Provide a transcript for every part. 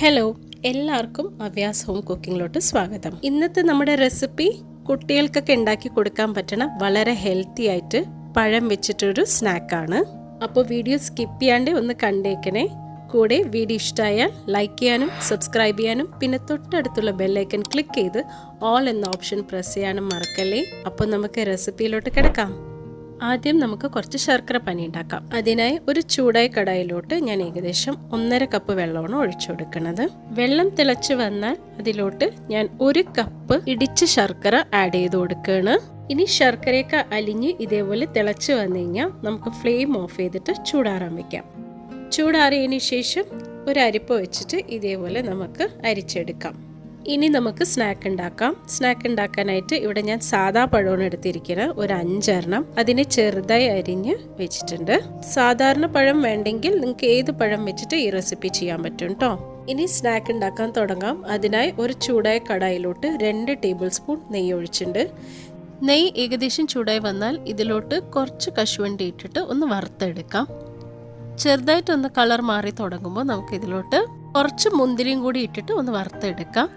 Hello, എല്ലാവർക്കും അവ്യാസ് home കുക്കിങ്ങിലോട്ട് സ്വാഗതം. ഇന്നത്തെ നമ്മുടെ റെസിപ്പി കുട്ടികൾക്കൊക്കെ ഉണ്ടാക്കി കൊടുക്കാൻ പറ്റണ വളരെ ഹെൽത്തി ആയിട്ട് പഴം വെച്ചിട്ടൊരു സ്നാക്കാണ്. അപ്പോൾ വീഡിയോ സ്കിപ്പ് ചെയ്യാണ്ട് ഒന്ന് കണ്ടേക്കണേ. കൂടെ വീഡിയോ ഇഷ്ടമായാൽ ലൈക്ക് ചെയ്യാനും സബ്സ്ക്രൈബ് ചെയ്യാനും പിന്നെ തൊട്ടടുത്തുള്ള ബെല്ലൈക്കൺ ക്ലിക്ക് ചെയ്ത് ഓൾ എന്ന ഓപ്ഷൻ പ്രസ് ചെയ്യാനും മറക്കല്ലേ. അപ്പോൾ നമുക്ക് റെസിപ്പിയിലോട്ട് കിടക്കാം. ആദ്യം നമുക്ക് കുറച്ച് ശർക്കര പാനി ഉണ്ടാക്കാം. അതിനായി ഒരു ചൂടായ കടായിലോട്ട് ഞാൻ ഏകദേശം 1.5 കപ്പ് വെള്ളമാണ് ഒഴിച്ചു കൊടുക്കുന്നത്. വെള്ളം തിളച്ച് വന്നാൽ അതിലോട്ട് ഞാൻ 1 കപ്പ് ഇടിച്ച ശർക്കര ആഡ് ചെയ്ത് കൊടുക്കുകയാണ്. ഇനി ശർക്കരയൊക്കെ അലിഞ്ഞ് ഇതേപോലെ തിളച്ച് വന്നു കഴിഞ്ഞാൽ നമുക്ക് ഫ്ലെയിം ഓഫ് ചെയ്തിട്ട് ചൂടാറാൻ വെക്കാം. ചൂടാറിയതിന് ശേഷം ഒരു അരിപ്പ വെച്ചിട്ട് ഇതേപോലെ നമുക്ക് അരിച്ചെടുക്കാം. ഇനി നമുക്ക് സ്നാക്ക് ഉണ്ടാക്കാം. സ്നാക്ക് ഉണ്ടാക്കാനായിട്ട് ഇവിടെ ഞാൻ സാദാ പഴമാണ് എടുത്തിരിക്കുന്നത്, ഒരു 5 എണ്ണം. അതിനെ ചെറുതായി അരിഞ്ഞ് വെച്ചിട്ടുണ്ട്. സാധാരണ പഴം വേണ്ടെങ്കിൽ നിങ്ങൾക്ക് ഏത് പഴം വെച്ചിട്ട് ഈ റെസിപ്പി ചെയ്യാൻ പറ്റും കേട്ടോ. ഇനി സ്നാക്ക് ഉണ്ടാക്കാൻ തുടങ്ങാം. അതിനായി ഒരു ചൂടായ കടായിലോട്ട് 2 ടേബിൾ സ്പൂൺ നെയ്യ് ഒഴിച്ചിട്ടുണ്ട്. നെയ്യ് ഏകദേശം ചൂടായി വന്നാൽ ഇതിലോട്ട് കുറച്ച് കശുവണ്ടി ഇട്ടിട്ട് ഒന്ന് വറുത്തെടുക്കാം. ചെറുതായിട്ടൊന്ന് കളർ മാറി തുടങ്ങുമ്പോൾ നമുക്ക് ഇതിലോട്ട് കുറച്ച് മുന്തിരിയും കൂടി ഇട്ടിട്ട് ഒന്ന് വറുത്തെടുക്കാം.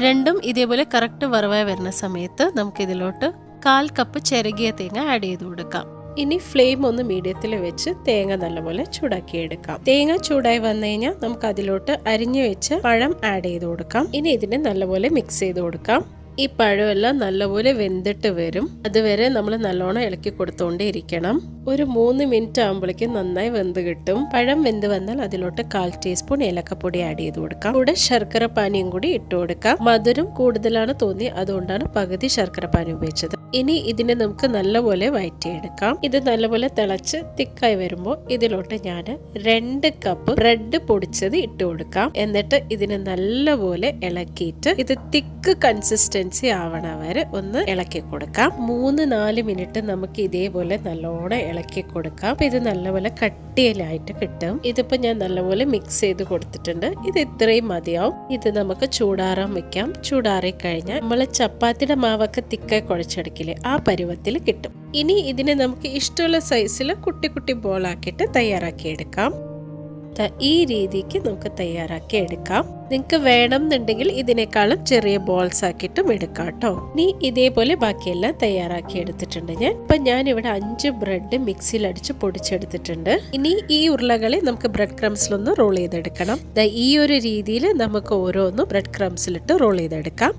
രണ്ടും ഇതേപോലെ കറക്റ്റ് വറവായി വരുന്ന സമയത്ത് നമുക്ക് ഇതിലോട്ട് 1/4 കപ്പ് ചിരകിയ തേങ്ങ ആഡ് ചെയ്ത് കൊടുക്കാം. ഇനി ഫ്ലെയിം ഒന്ന് മീഡിയത്തിൽ വെച്ച് തേങ്ങ നല്ലപോലെ ചൂടാക്കി എടുക്കാം. തേങ്ങ ചൂടായി വന്നു കഴിഞ്ഞാൽ നമുക്ക് അതിലോട്ട് അരിഞ്ഞു വെച്ച പഴം ആഡ് ചെയ്ത് കൊടുക്കാം. ഇനി ഇതിനെ നല്ലപോലെ മിക്സ് ചെയ്ത് കൊടുക്കാം. ഈ പഴമെല്ലാം നല്ലപോലെ വെന്തിട്ട് വരും. അതുവരെ നമ്മൾ നല്ലോണം ഇളക്കി കൊടുത്തോണ്ടേ ഇരിക്കണം. ഒരു 3 മിനിറ്റ് ആകുമ്പോഴേക്കും നന്നായി വെന്ത് കിട്ടും. പഴം വെന്ത് വന്നാൽ അതിലോട്ട് 1/4 ടീസ്പൂൺ ഏലക്കപ്പൊടി ആഡ് ചെയ്ത് കൊടുക്കാം. കൂടെ ശർക്കര പാനിയും കൂടി ഇട്ട് കൊടുക്കാം. മധുരം കൂടുതലാണ് തോന്നി, അതുകൊണ്ടാണ് പകുതി ശർക്കര പാനി ഉപയോഗിച്ചത്. ഇനി ഇതിനെ നമുക്ക് നല്ലപോലെ വഴറ്റിയെടുക്കാം. ഇത് നല്ലപോലെ തിളച്ച് തിക്കായി വരുമ്പോൾ ഇതിലോട്ട് ഞാൻ 2 കപ്പ് ബ്രെഡ് പൊടിച്ചത് ഇട്ട് കൊടുക്കാം. എന്നിട്ട് ഇതിനെ നല്ലപോലെ ഇളക്കിയിട്ട് ഇത് തിക്ക് കൺസിസ്റ്റൻസി ആവണ വരെ ഒന്ന് ഇളക്കി കൊടുക്കാം. 3-4 മിനിറ്റ് നമുക്ക് ഇതേപോലെ നല്ലോണം ഇളക്കി കൊടുക്കാം. അപ്പൊ ഇത് നല്ലപോലെ കട്ടിയിലായിട്ട് കിട്ടും. ഇതിപ്പോ ഞാൻ നല്ലപോലെ മിക്സ് ചെയ്ത് കൊടുത്തിട്ടുണ്ട്. ഇത് ഇത്രയും മതിയാവും. ഇത് നമുക്ക് ചൂടാറാൻ വെക്കാം. ചൂടാറി കഴിഞ്ഞാൽ നമ്മള് ചപ്പാത്തിയുടെ മാവൊക്കെ തിക്കായി കുഴച്ചെടുക്കില്ലേ, ആ പരുവത്തിൽ കിട്ടും. ഇനി ഇതിനെ നമുക്ക് ഇഷ്ടമുള്ള സൈസിൽ കുട്ടി കുട്ടി ബോളാക്കിയിട്ട് തയ്യാറാക്കി എടുക്കാം. ഈ രീതിക്ക് നമുക്ക് തയ്യാറാക്കി എടുക്കാം. നിങ്ങൾക്ക് വേണമെന്നുണ്ടെങ്കിൽ ഇതിനേക്കാളും ചെറിയ ബോൾസ് ആക്കിയിട്ടും എടുക്കാം കേട്ടോ. ഇനി ഇതേപോലെ ബാക്കിയെല്ലാം തയ്യാറാക്കി എടുത്തിട്ടുണ്ട് ഞാൻ. ഇപ്പൊ ഞാൻ ഇവിടെ 5 ബ്രെഡ് മിക്സിയിൽ അടിച്ച് പൊടിച്ചെടുത്തിട്ടുണ്ട്. ഇനി ഈ ഉരുളകളെ നമുക്ക് ബ്രെഡ് ക്രംസിലൊന്ന് റോൾ ചെയ്തെടുക്കണം. ഈ ഒരു രീതിയിൽ നമുക്ക് ഓരോന്നും ബ്രെഡ് ക്രംസിലിട്ട് റോൾ ചെയ്തെടുക്കാം.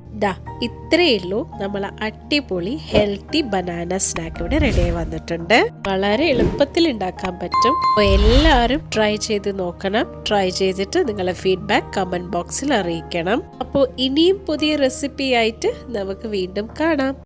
ഇത്രയേ ഉള്ളൂ. നമ്മൾ അടിപൊളി ഹെൽത്തി ബനാന സ്നാക്ക് ഇവിടെ റെഡിയായി വന്നിട്ടുണ്ട്. വളരെ എളുപ്പത്തിൽ ഉണ്ടാക്കാൻ പറ്റും. അപ്പൊ എല്ലാവരും ട്രൈ ചെയ്ത് നോക്കണം. ട്രൈ ചെയ്തിട്ട് നിങ്ങളുടെ ഫീഡ്ബാക്ക് കമന്റ് ബോക്സിൽ അറിയിക്കണം. അപ്പോൾ ഇനിയും പുതിയ റെസിപ്പി ആയിട്ട് നമുക്ക് വീണ്ടും കാണാം.